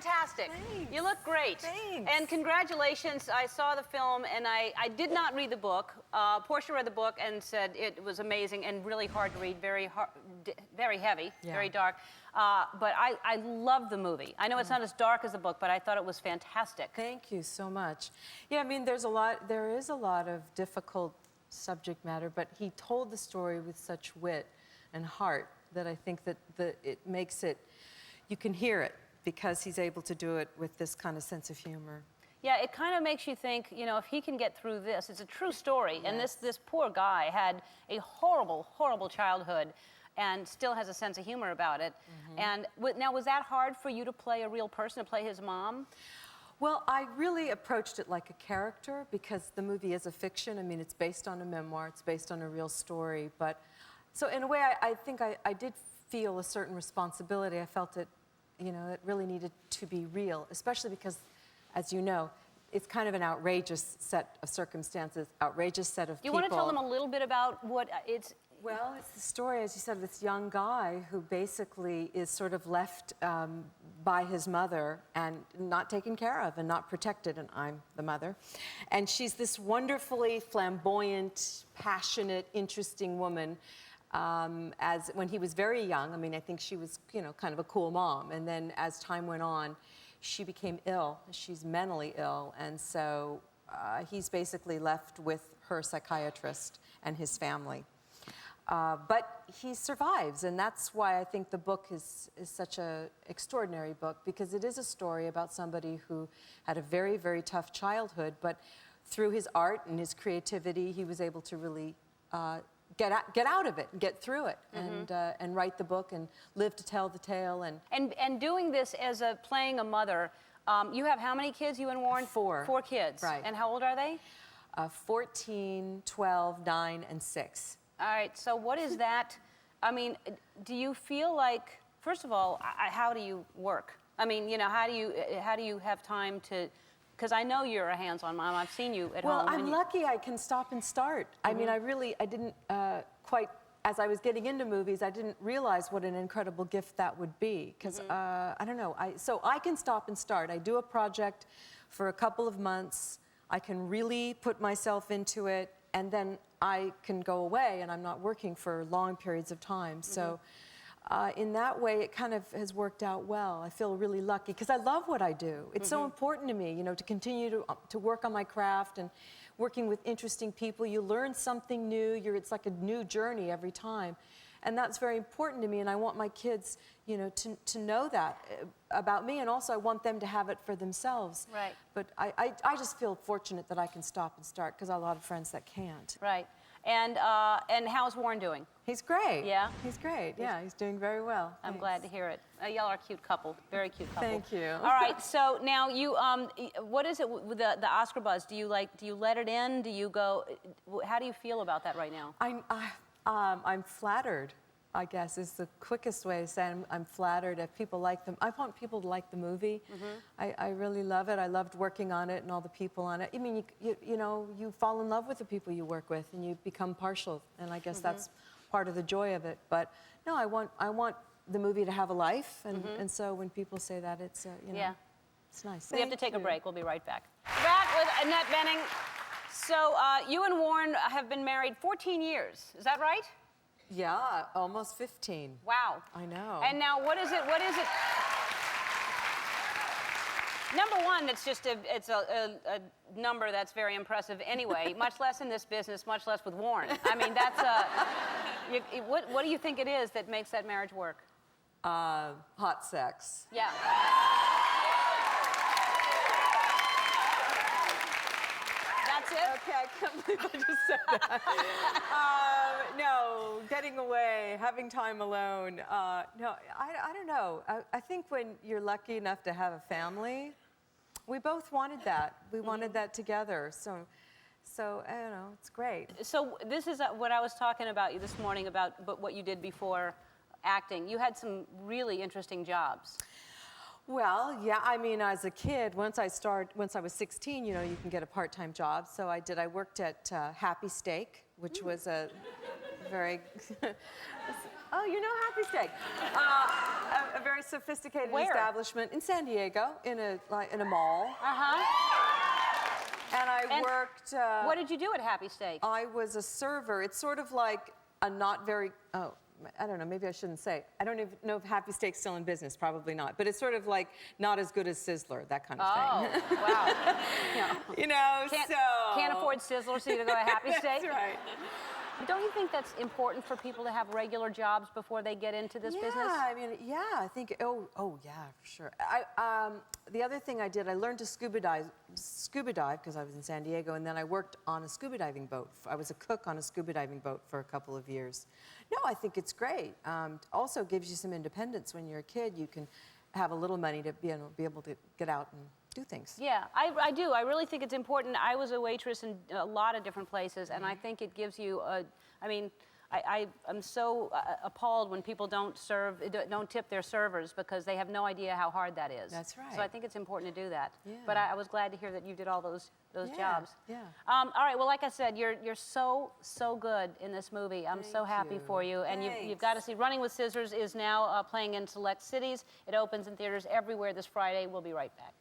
fantastic. Thanks. You look great. Thanks. And congratulations. I saw the film, and I did not read the book. Portia read the book and said it was amazing and really hard to read, very heavy, very dark. But I love the movie. I know it's not as dark as the book, but I thought it was fantastic. Thank you so much. Yeah, I mean, there is a lot of difficult subject matter, but he told the story with such wit and heart that I think that it makes it, you can hear it because he's able to do it with this kind of sense of humor. Yeah, it kind of makes you think, you know, if he can get through this, it's a true story. Yes. And this poor guy had a horrible, horrible childhood and still has a sense of humor about it. And now, was that hard for you to play a real person, to play his mom? Well, I really approached it like a character because the movie is a fiction. I mean, it's based on a memoir, it's based on a real story. But, so in a way, I think I did feel a certain responsibility. I felt it, you know, it really needed to be real, especially because, as you know, it's kind of an outrageous set of circumstances, outrageous set of people. Do you want to tell them a little bit about what it's... Well, it's the story, as you said, of this young guy who basically is sort of left by his mother and not taken care of and not protected, and I'm the mother. And she's this wonderfully flamboyant, passionate, interesting woman. As when he was very young, I mean, I think she was, you know, kind of a cool mom. And then as time went on, she became ill. She's mentally ill. And so he's basically left with her psychiatrist and his family. But he survives, and that's why I think the book is such an extraordinary book, because it is a story about somebody who had a very, very tough childhood, but through his art and his creativity, he was able to really get out of it and get through it, and write the book and live to tell the tale. And doing this as playing a mother, you have how many kids, you and Warren? 4. 4 kids. Right. And how old are they? 14, 12, 9, and 6. All right, so what is that? I mean, do you feel like, first of all, how do you work? I mean, you know, how do you have time to, because I know you're a hands-on mom. I've seen you at home. Well, I'm lucky I can stop and start. I mean, I didn't quite, as I was getting into movies, I didn't realize what an incredible gift that would be, because I don't know, so I can stop and start. I do a project for a couple of months. I can really put myself into it, and then I can go away, and I'm not working for long periods of time. So in that way, it kind of has worked out well. I feel really lucky, because I love what I do. It's so important to me, you know, to continue to work on my craft and working with interesting people. You learn something new. It's like a new journey every time. And that's very important to me, and I want my kids, you know, to know that about me, and also I want them to have it for themselves. Right. But I just feel fortunate that I can stop and start, because I have a lot of friends that can't. Right. And how's Warren doing? He's great. Yeah? He's great. Yeah, he's doing very well. I'm glad to hear it. Y'all are a cute couple, very cute couple. Thank you. All right, so now you, what is it with the Oscar buzz? Do you let it in? Do you go, how do you feel about that right now? I'm flattered, I guess, is the quickest way to say it. I'm flattered if people like them. I want people to like the movie. I really love it. I loved working on it and all the people on it. I mean, you know, you fall in love with the people you work with, and you become partial, and I guess that's part of the joy of it. But no, I want the movie to have a life, and so when people say that, it's you know, it's nice. We have to take a break. We'll be right back. Back with Annette Bening. So you and Warren have been married 14 years. Is that right? Yeah, almost 15. Wow. I know. And now, what is it? Number one, it's just a number that's very impressive anyway, much less in this business, much less with Warren. I mean, that's what do you think it is that makes that marriage work? Hot sex. Yeah. That's it? Okay, I can't believe I just said that. No, getting away, having time alone. No, I don't know. I think when you're lucky enough to have a family, we both wanted that. We wanted that together. So I don't know, it's great. So this is what I was talking about you this morning about what you did before acting. You had some really interesting jobs. Well, yeah, I mean, as a kid, once I was 16, you know, you can get a part-time job. So I did. I worked at Happy Steak, which was a very, Oh, you know Happy Steak. A very sophisticated Where? establishment in San Diego, in a mall. Uh-huh. And I worked... What did you do at Happy Steak? I was a server. It's sort of like a not very... Oh, I don't know, maybe I shouldn't say. I don't even know if Happy Steak's still in business, probably not. But it's sort of like not as good as Sizzler, that kind of thing. Oh, wow. Yeah. You know, Can't afford Sizzler, so you go to Happy Steak? That's right. Don't you think that's important for people to have regular jobs before they get into this business? Yeah, I mean, yeah, I think, oh, yeah, for sure. The other thing I did, I learned to scuba dive because I was in San Diego, and then I worked on a scuba diving boat. I was a cook on a scuba diving boat for a couple of years. No, I think it's great. Also gives you some independence when you're a kid. You can have a little money to be able to get out and do things. Yeah, I do. I really think it's important. I was a waitress in a lot of different places, and I think it gives you a, I mean, I'm so appalled when people don't tip their servers because they have no idea how hard that is. That's right. So I think it's important to do that. Yeah. But I was glad to hear that you did all those jobs. Yeah. All right. Well, like I said, you're so good in this movie. I'm so happy for you. And you've got to see. Running with Scissors is now playing in select cities. It opens in theaters everywhere this Friday. We'll be right back.